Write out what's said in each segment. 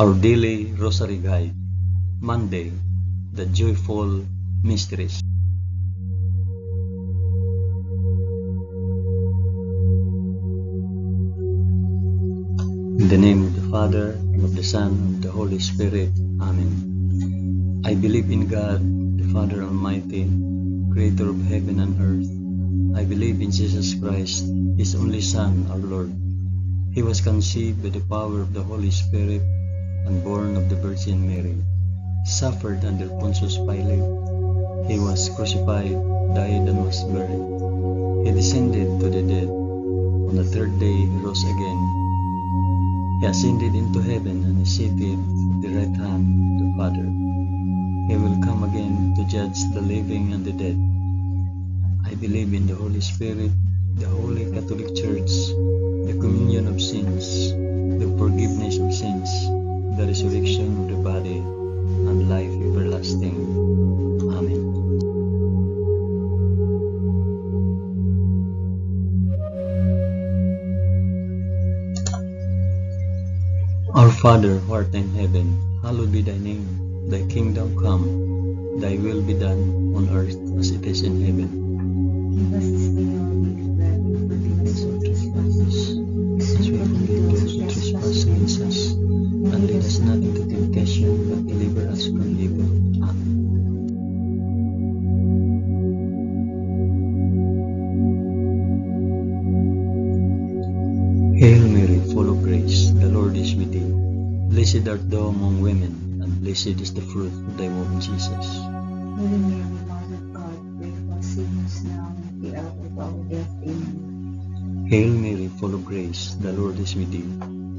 Our daily Rosary Guide, Monday, the Joyful Mysteries. In the name of the Father, and of the Son, and of the Holy Spirit. Amen. I believe in God, the Father Almighty, Creator of heaven and earth. I believe in Jesus Christ, His only Son, our Lord. He was conceived by the power of the Holy Spirit and born of the Virgin Mary, suffered under Pontius Pilate. He was crucified, died, and was buried. He descended to the dead. On the third day he rose again. He ascended into heaven and is seated at the right hand of the Father. He will come again to judge the living and the dead. I believe in the Holy Spirit, the Holy Catholic Church, the communion of sins, the forgiveness of sins, the resurrection of the body, and life everlasting. Amen. Our Father, who art in heaven, hallowed be thy name. Thy kingdom come, thy will be done on earth as it is in heaven. Give us this day our daily bread, and forgive us our trespasses, as we forgive those who trespass against us. And lead us not into temptation, but deliver us from evil. Amen. Hail Mary, full of grace, the Lord is with thee. Blessed art thou among women, and blessed is the fruit of thy womb, Jesus. Holy Mary, Mother of God, pray for us sinners now and at the hour of our death. Amen. Hail Mary, full of grace, the Lord is with thee.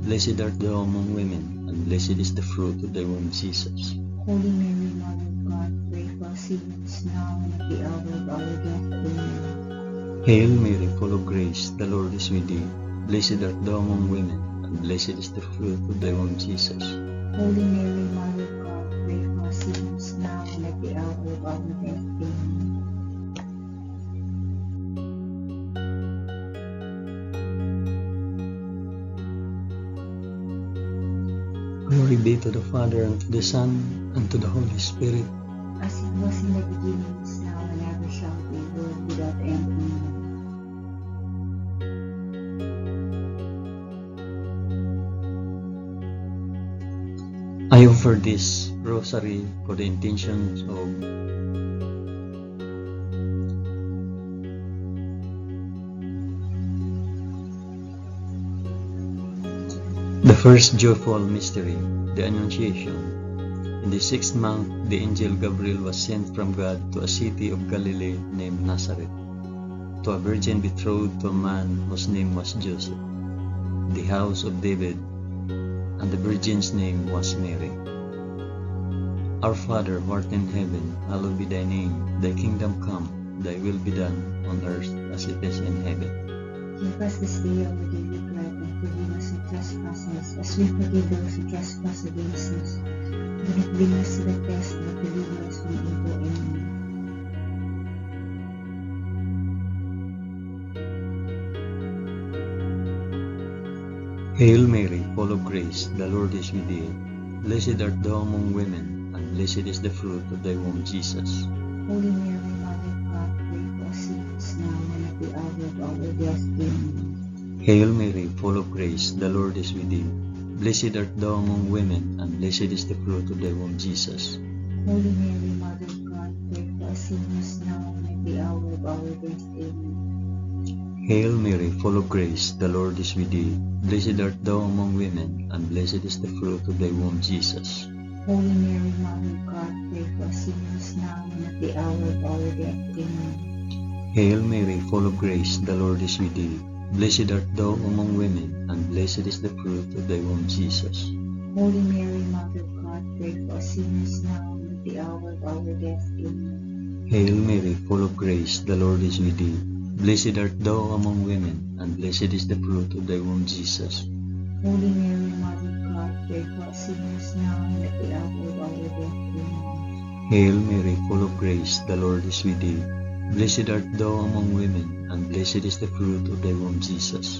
Blessed art thou among women, and blessed is the fruit of thy womb, Jesus. Holy Mary, Mother of God, pray for us sinners now and at the hour of our death. Amen. Hail Mary, full of grace, the Lord is with thee. Blessed art thou among women, and blessed is the fruit of thy womb, Jesus. Holy Mary, Mother of God, pray for us sinners now and at the hour of our death. Amen. Glory be to the Father, and to the Son, and to the Holy Spirit. As it was in the beginning, is now, and ever shall be, world without end. Amen. I offer this rosary for the intentions of the first joyful mystery, the Annunciation. In the 6th month, the angel Gabriel was sent from God to a city of Galilee named Nazareth, to a virgin betrothed to a man whose name was Joseph, the house of David, and the virgin's name was Mary. Our Father, who art in heaven, hallowed be thy name. Thy kingdom come, thy will be done on earth as it is in heaven. Give us this day our daily bread, and forgive us our trespasses, as we forgive those who trespass against us. Do not bring us to the test, but deliver us from evil. Amen. Hail Mary, full of grace, the Lord is with thee. Blessed art thou among women, and blessed is the fruit of thy womb, Jesus. Holy Mary, Mother of God, pray for us sinners now and at the hour of our death. Amen. Hail Mary, full of grace, the Lord is with thee. Blessed art thou among women, and blessed is the fruit of thy womb, Jesus. Holy Mary, Mother of God, pray for us sinners now and at the hour of our death. Amen. Hail Mary, full of grace, the Lord is with thee. Blessed art thou among women, and blessed is the fruit of thy womb, Jesus. Holy Mary, Mother of God, pray for us sinners now and at the hour of our death. Amen. Hail Mary, full of grace, the Lord is with thee. Blessed art thou among women, and blessed is the fruit of thy womb, Jesus. Holy Mary, Mother of God, pray for us sinners now and at the hour of our death. Amen. Hail Mary, full of grace, the Lord is with thee. Blessed art thou among women, and blessed is the fruit of thy womb, Jesus. Holy Mary, Mother of God, pray for us sinners now and at the hour of our death. Amen. Hail Mary, full of grace, the Lord is with thee. Blessed art thou among women, and blessed is the fruit of thy womb, Jesus.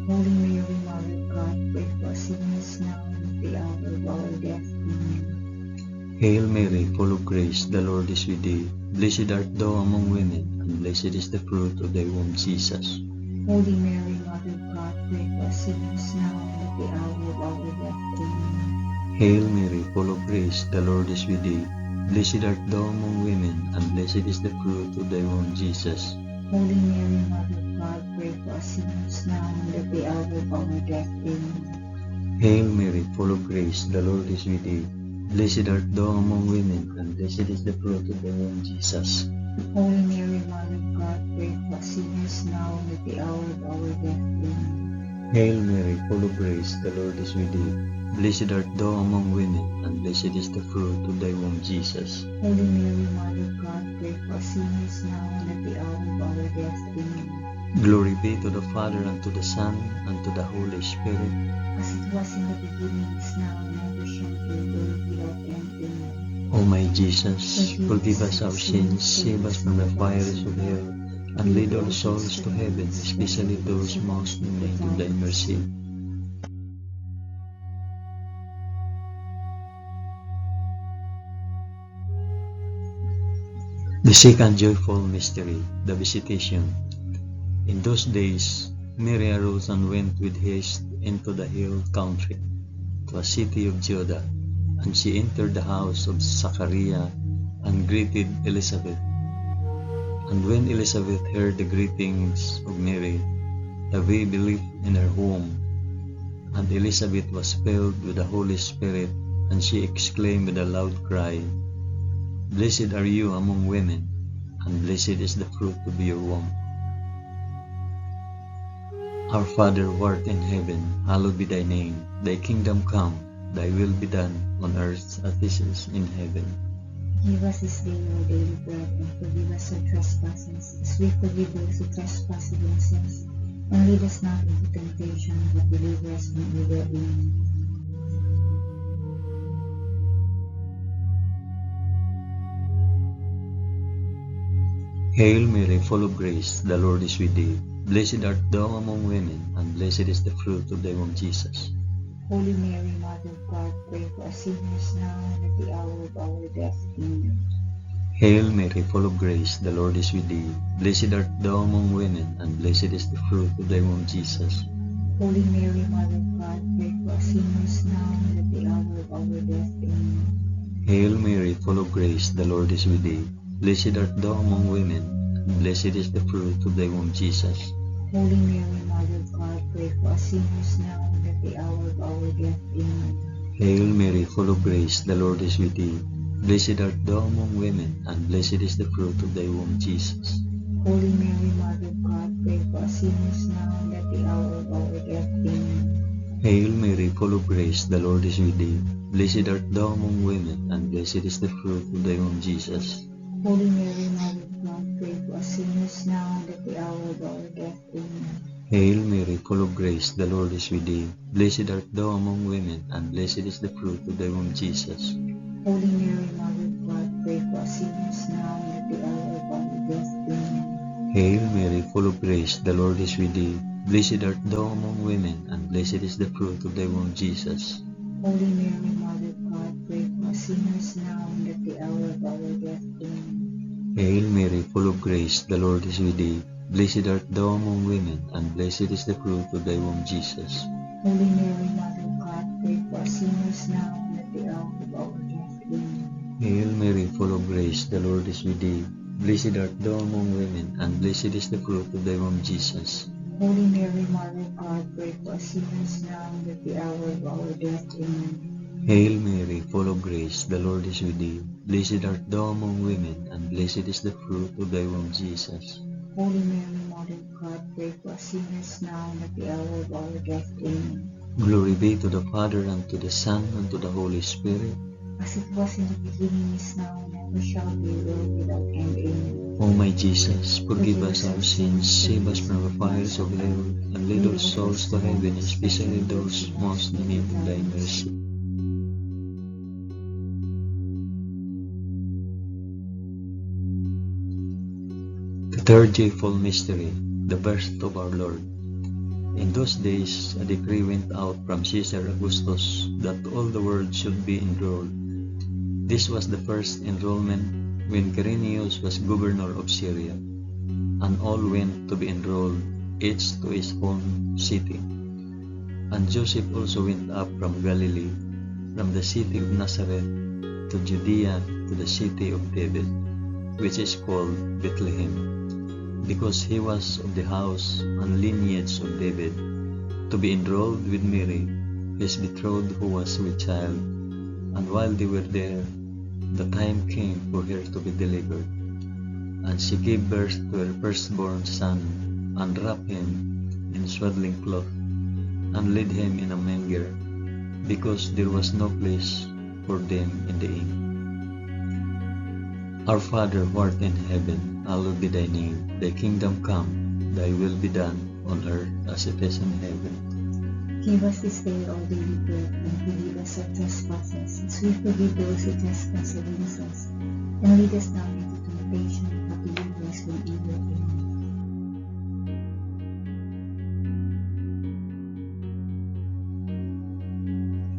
Holy Mary, Mother of God, pray for us sinners now and at the hour of our death. Amen. Hail Mary, full of grace, the Lord is with thee. Blessed art thou among women, and blessed is the fruit of thy womb, Jesus. Holy Mary, Mother of God, pray for us sinners now and at the hour of our death. Amen. Hail Mary, full of grace, the Lord is with thee. Blessed art thou among women, and blessed is the fruit of thy womb, Jesus. Holy Mary, Mother of God, pray for us sinners now and at the hour of our death. Amen. Hail Mary, full of grace, the Lord is with thee. Blessed art thou among women, and blessed is the fruit of thy womb, Jesus. Holy Mary, Mother of God, pray for us sinners now and at the hour of our death. Amen. Hail Mary, full of grace, the Lord is with thee. Blessed art thou among women, and blessed is the fruit of thy womb, Jesus. Holy Mary, Mother of God, pray for us sinners now and at the hour of our death. Amen. Glory be to the Father, and to the Son, and to the Holy Spirit. As it was in the beginning, is now, and ever shall be, world without end. Amen. O my Jesus, forgive us our sins, save us from the fires of hell, and lead all souls to heaven, especially those most in need of thy mercy. The second joyful mystery, the Visitation. In those days, Mary arose and went with haste into the hill country, to a city of Judah, and she entered the house of Zachariah and greeted Elizabeth. And when Elizabeth heard the greetings of Mary, the baby leaped in her womb, and Elizabeth was filled with the Holy Spirit, and she exclaimed with a loud cry, Blessed are you among women, and blessed is the fruit of your womb. Our Father who art in heaven, hallowed be thy name. Thy kingdom come, thy will be done, on earth as it is in heaven. Give us this day our daily bread, and forgive us our trespasses, as we forgive those who trespass against us. And lead us not into temptation, but deliver us from evil. Amen. Hail Mary, full of grace, the Lord is with thee. Blessed art thou among women, and blessed is the fruit of thy womb, Jesus. Holy Mary, Mother of God, pray for us sinners now and at the hour of our death. Amen. Hail Mary, full of grace, the Lord is with thee. Blessed art thou among women, and blessed is the fruit of thy womb, Jesus. Holy Mary, Mother of God, pray for us sinners now and at the hour of our death. Amen. Hail Mary, full of grace, the Lord is with thee. Blessed art thou among women, and blessed is the fruit of thy womb, Jesus. Holy Mary, Mother of God, pray for us sinners now and at the hour of our death. Amen. Hail Mary, full of grace, the Lord is with thee. Blessed art thou among women, and blessed is the fruit of thy womb, Jesus. Holy Mary, Mother of God, pray for us sinners now and at the hour of our death. Amen. Hail Mary, full of grace, the Lord is with thee. Blessed art thou among women, and blessed is the fruit of thy womb, Jesus. Holy Mary, Mother of God, pray for us sinners now and at the hour of our death. Amen. Hail Mary, full of grace, the Lord is with thee. Blessed art thou among women, and blessed is the fruit of thy womb, Jesus. Holy Mary, Mother of God, pray for us sinners now and at the hour of our death. Amen. Hail Mary, full of grace, the Lord is with thee. Blessed art thou among women, and blessed is the fruit of thy womb, Jesus. Holy Mary, Mother of God, pray for us sinners now and at the hour of our death. Amen. Hail Mary, full of grace, the Lord is with thee. Blessed art thou among women, and blessed is the fruit of thy womb, Jesus. Holy Mary, Mother of God, pray for us sinners now and at the hour of our death. Amen. Hail Mary, full of grace, the Lord is with thee. Blessed art thou among women, and blessed is the fruit of thy womb, Jesus. Holy Mary, Mother of God, pray for us sinners now and at the hour of our death. Amen. Hail Mary, full of grace, the Lord is with thee. Blessed art thou among women, and blessed is the fruit of thy womb, Jesus. Holy Mary, Mother of God, pray for us sinners now and at the hour of our death. Amen. Glory be to the Father, and to the Son, and to the Holy Spirit. As it was in the beginning, is now, and ever shall be, world without end. Amen. O my Jesus, forgive us our sins, save us from the fires of hell, and lead all souls to heaven, especially those most in need of thy mercy. The third joyful mystery, the birth of our Lord. In those days, a decree went out from Caesar Augustus that all the world should be enrolled. This was the first enrollment when Quirinius was governor of Syria, and all went to be enrolled, each to his own city. And Joseph also went up from Galilee, from the city of Nazareth to Judea, to the city of David, which is called Bethlehem, because he was of the house and lineage of David, to be enrolled with Mary, his betrothed, who was with child. And while they were there, the time came for her to be delivered. And she gave birth to her firstborn son, and wrapped him in swaddling cloth, and laid him in a manger, because there was no place for them in the inn. Our Father who art in heaven, hallowed be thy name. Thy kingdom come, thy will be done, on earth as it is in heaven. Give us this day our daily bread, and forgive us our trespasses, as we forgive those who trespass against us. And lead us not into temptation, but deliver us from evil. Amen.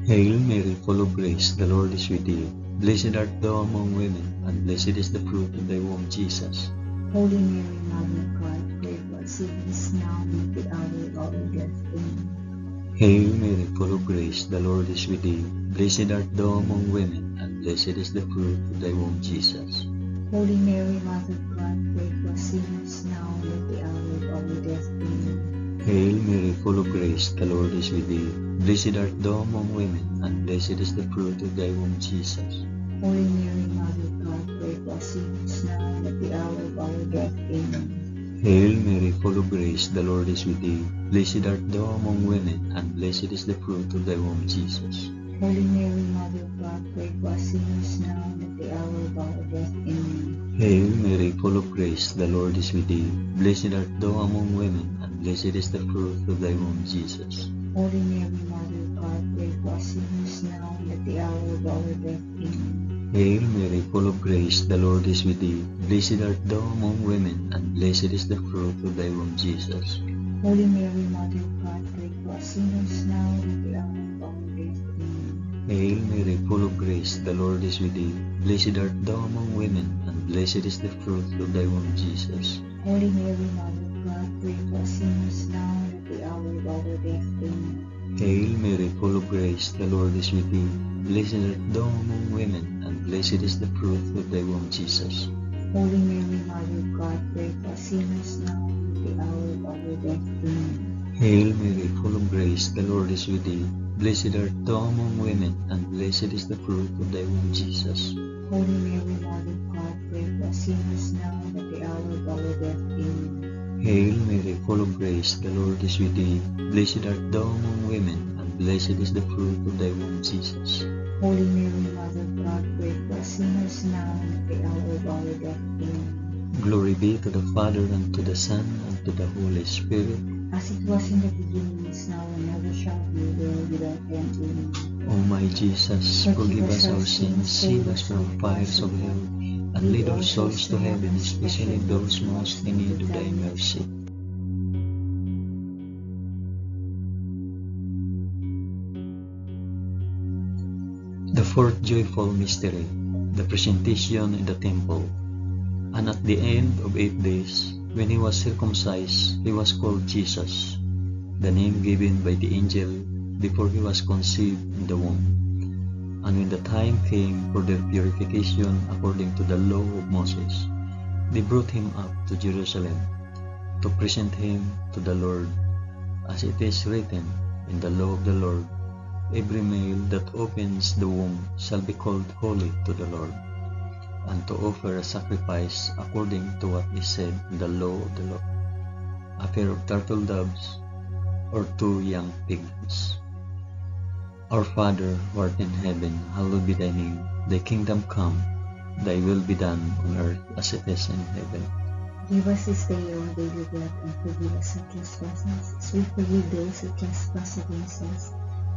Hail Mary, full of grace, the Lord is with thee. Blessed art thou among women, and blessed is the fruit of thy womb, Jesus. Holy Mary, Mother of God, pray for us sinners now and at the hour of our death. Amen. Hail Mary, full of grace, the Lord is with thee. Blessed art thou among women, and blessed is the fruit of thy womb, Jesus. Holy Mary, Mother of God, pray for us sinners now and at the hour of our death. Amen. Hail Mary, full of grace, the Lord is with thee. Blessed art thou among women, and blessed is the fruit of thy womb, Jesus. Holy Mary, Mother of God, pray for us sinners now and at the hour of our death. Amen. Hail Mary, full of grace, the Lord is with thee. Blessed art thou among women, and blessed is the fruit of thy womb, Jesus. Holy Mary, Mother of God, pray for us sinners now and at the hour of our death. Amen. Hail Mary, full of grace, the Lord is with thee. Blessed art thou among women, and blessed is the fruit of thy womb, Jesus. Holy Mary, Mother of God, pray for us sinners now and at the hour of our death. Amen. Hail Mary, full of grace, the Lord is with thee. Blessed art thou among women, and blessed is the fruit of thy womb, Jesus. Holy Mary, Mother of God, pray for us sinners now and at the hour of our death. Amen. Hail Mary, full of grace, the Lord is with thee. Blessed art thou among women, and blessed is the fruit of thy womb, Jesus. Holy Mary, Mother of God, pray for us sinners now and at the hour of our death. Amen. Hail Mary, full of grace, the Lord is with thee. Blessed art thou among women, and blessed is the fruit of thy womb, Jesus. Holy Mary, Mother of God, pray for us sinners now and at the hour of our death. Amen. Hail Mary, full of grace, the Lord is with thee. Blessed art thou among women, and blessed is the fruit of thy womb, Jesus. Holy Mary, Mother of God, pray for us sinners now and at the hour of our death. Amen. Hail Mary, full of grace, the Lord is with thee. Blessed art thou among women, and blessed is the fruit of thy womb, Jesus. Holy Mary, Mother of God, pray for us sinners now and at the hour of our death. Amen. Glory be to the Father, and to the Son, and to the Holy Spirit. As it was in the beginning, is now, and ever shall be, world without end. Amen. O my Jesus, forgive us our sins, save us from fires of hell, and lead all souls to heaven, especially those most in need of thy mercy. The fourth joyful mystery, the presentation in the temple. And at the end of 8 days, when he was circumcised, he was called Jesus, the name given by the angel before he was conceived in the womb. And when the time came for their purification according to the law of Moses, they brought him up to Jerusalem to present him to the Lord, as it is written in the law of the Lord, every male that opens the womb shall be called holy to the Lord, and to offer a sacrifice according to what is said in the law of the Lord, a pair of turtle doves or 2 young pigeons. Our Father, who art in heaven, hallowed be thy name. Thy kingdom come, thy will be done on earth as it is in heaven. Give us this day our daily bread, and forgive us our trespasses, as we forgive those who trespass against us.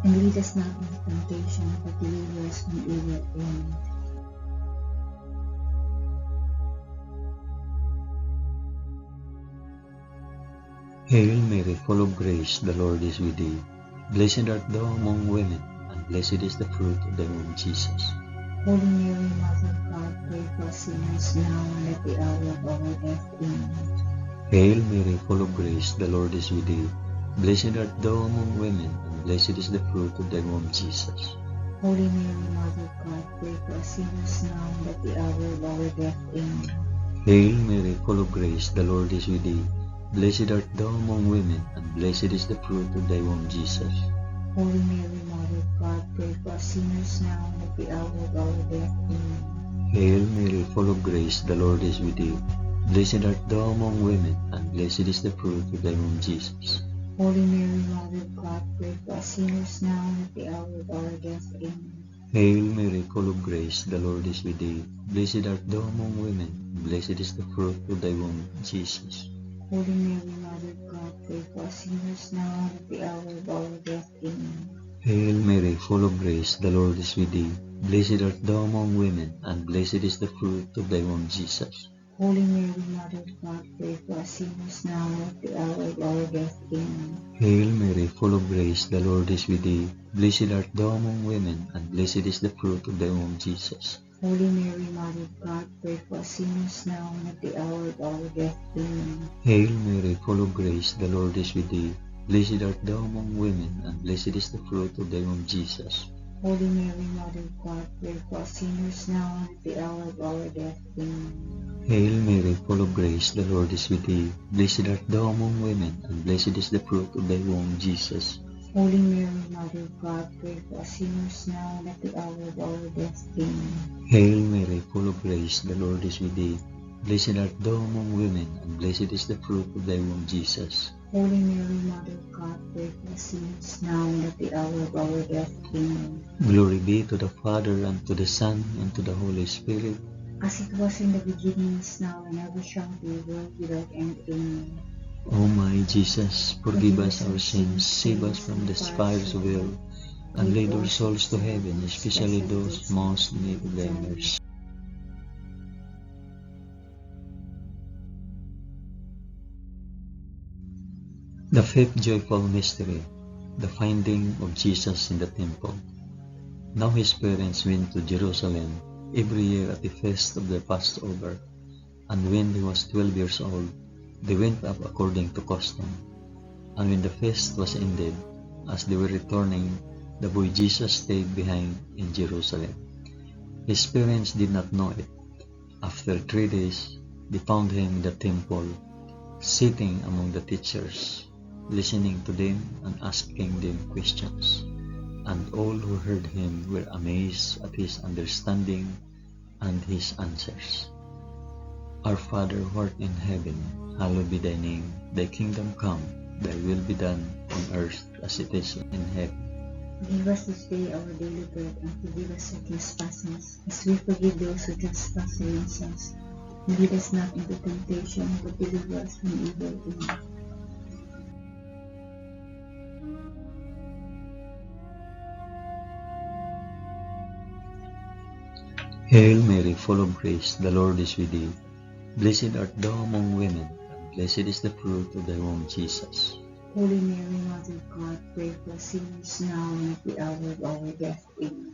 And lead us not into temptation, but deliver us from evil. Amen. Hail Mary, full of grace, the Lord is with thee. Blessed art thou among women, and blessed is the fruit of thy womb, Jesus. Holy Mary, Mother of God, pray for us sinners now and at the hour of our death. Amen. Hail Mary, full of grace, the Lord is with thee. Blessed art thou among women, and blessed is the fruit of thy womb, Jesus. Holy Mary, Mother of God, pray for us sinners now and at the hour of our death. Amen. Hail Mary, full of grace, the Lord is with thee. Blessed art thou among women, and blessed is the fruit of thy womb, Jesus. Holy Mary, Mother of God, pray for us sinners now and at the hour of our death. Amen. Hail Mary, full of grace, the Lord is with thee. Blessed art thou among women, and blessed is the fruit of thy womb, Jesus. Holy Mary, Mother of God, pray for us sinners now and at the hour of our death. Amen. Hail Mary, full of grace, the Lord is with thee. Blessed art thou among women, and blessed is the fruit of thy womb, Jesus. Holy Mary, Mother of God, pray for us sinners now and at the hour of our death. Amen. Hail Mary, full of grace, the Lord is with thee. Blessed art thou among women, and blessed is the fruit of thy womb, Jesus. Holy Mary, Mother of God, pray for us sinners now and at the hour of our death. Amen. Hail Mary, full of grace, the Lord is with thee. Blessed art thou among women, and blessed is the fruit of thy womb, Jesus. Holy Mary, Mother of God, pray for us sinners now and at the hour of our death. Amen. Hail Mary, full of grace, the Lord is with thee. Blessed art thou among women, and blessed is the fruit of thy womb, Jesus. Holy Mary, Mother of God, pray for us sinners now and at the hour of our death. Amen. Hail Mary, full of grace, the Lord is with thee. Blessed art thou among women, and blessed is the fruit of thy womb, Jesus. Holy Mary, Mother of God, pray for us sinners now and at the hour of our death. Amen. Hail Mary, full of grace, the Lord is with thee. Blessed art thou among women, and blessed is the fruit of thy womb, Jesus. Holy Mary, Mother of God, pray for us sinners now and at the hour of our death. Amen. Glory be to the Father, and to the Son, and to the Holy Spirit. As it was in the beginning, is now, and ever shall be, world without end. Amen. O my Jesus, forgive us our sins, save us from the fires of hell, and lead our souls to heaven, especially those most in need of thy mercy. The fifth joyful mystery, the finding of Jesus in the temple. Now his parents went to Jerusalem every year at the feast of the Passover, and when he was 12 years old, they went up according to custom. And when the feast was ended, as they were returning, the boy Jesus stayed behind in Jerusalem. His parents did not know it. After 3 days, they found him in the temple, sitting among the teachers, listening to them and asking them questions. And all who heard him were amazed at his understanding and his answers. Our Father who art in heaven, hallowed be thy name. Thy kingdom come, thy will be done on earth as it is in heaven. Give us this day our daily bread, and forgive us our trespasses, as we forgive those who trespass against us. And lead us not into temptation, but deliver us from evil. Amen. Hail Mary, full of grace, the Lord is with thee. Blessed art thou among women, and blessed is the fruit of thy womb, Jesus. Holy Mary, Mother of God, pray for us sinners now and at the hour of our death. Amen.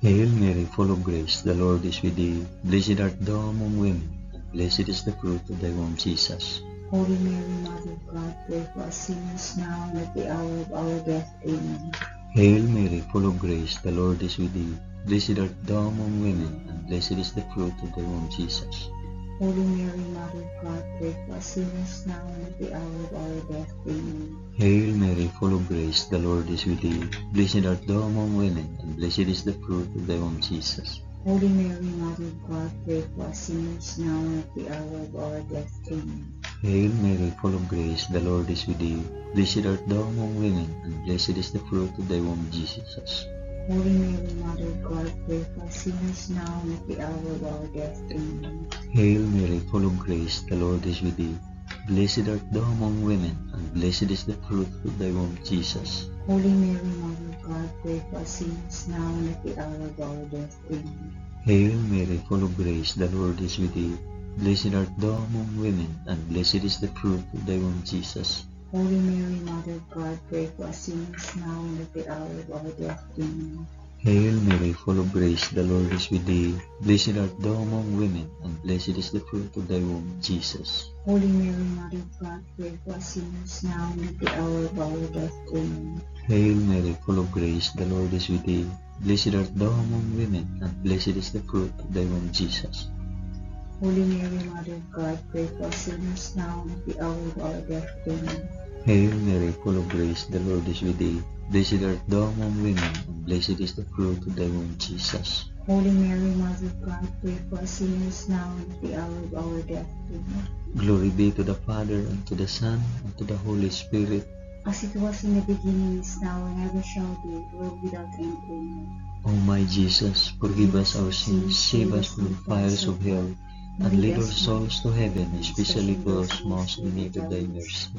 Hail Mary, full of grace, the Lord is with thee. Blessed art thou among women, and blessed is the fruit of thy womb, Jesus. Holy Mary, Mother of God, pray for us sinners now and at the hour of our death. Amen. Hail Mary, full of grace, the Lord is with thee. Blessed art thou among women, and blessed is the fruit of thy womb, Jesus. Holy Mary, Mother of God, pray for us sinners now and at the hour of our death. Amen. Hail Mary, full of grace, the Lord is with thee. Blessed art thou among women, and blessed is the fruit of thy womb, Jesus. Holy Mary, Mother of God, pray for us sinners now and at the hour of our death. Amen. Hail Mary, full of grace, the Lord is with thee. Blessed art thou among women, and blessed is the fruit of thy womb, Jesus. Holy Mary, Mother of God, pray for us sinners now and at the hour of our death. Amen. Hail Mary, full of grace, the Lord is with thee. Blessed art thou among women, and blessed is the fruit of thy womb, Jesus. Holy Mary, Mother of God, pray for us sinners now and at the hour of our death. Amen. Hail Mary, full of grace, the Lord is with thee. Blessed art thou among women, and blessed is the fruit of thy womb, Jesus. Holy Mary, Mother of God, pray for us sinners now and at the hour of our death. Amen. Hail Mary, full of grace, the Lord is with thee. Blessed art thou among women, and blessed is the fruit of thy womb, Jesus. Holy Mary, Mother of God, pray for us sinners now and at the hour of our death. Amen. Hail Mary, full of grace, the Lord is with thee. Blessed art thou among women, and blessed is the fruit of thy womb, Jesus. Holy Mary, Mother of God, pray for us sinners now and at the hour of our death. Amen. Hail Mary, full of grace, the Lord is with thee. Blessed art thou among women, and blessed is the fruit of thy womb, Jesus. Holy Mary, Mother of God, pray for us sinners now and at the hour of our death. Amen. Glory be to the Father, and to the Son, and to the Holy Spirit. As it was in the beginning, is now, and ever shall be, world without end. Amen. O my Jesus, forgive us our sins, save us from the fires of hell, and lead our souls to heaven, especially those most in need of thy mercy.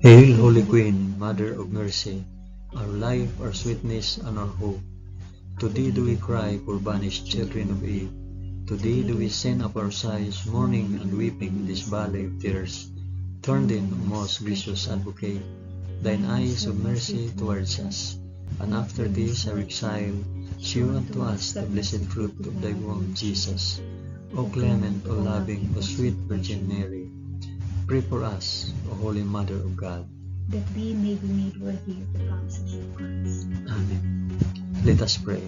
Hail, Holy Queen, Mother of Mercy, our life, our sweetness, and our hope. To thee do we cry, poor banished children of Eve. To thee do we send up our sighs, mourning and weeping in this valley of tears. Turn then, O most gracious Advocate, thine eyes of mercy towards us, and after this our exile, shew unto us the blessed fruit of thy womb, Jesus. O clement, O loving, O sweet Virgin Mary, pray for us, O Holy Mother of God, that we may be made worthy of the promises of Christ. Amen. Let us pray.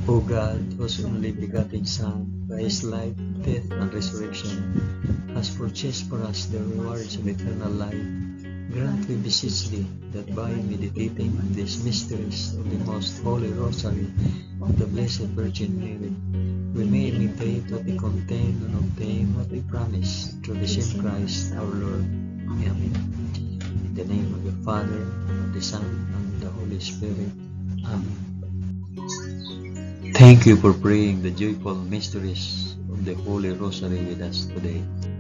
O God, whose only begotten Son, by his life, death, and resurrection, has purchased for us the rewards of eternal life, grant, we beseech thee, that by meditating on these mysteries of the most holy Rosary of the Blessed Virgin Mary, we may imitate what they contain and obtain what they promise, through the same Christ our Lord. Amen. In the name of the Father, and of the Son, and of the Holy Spirit. Amen. Thank you for praying the joyful mysteries of the Holy Rosary with us today.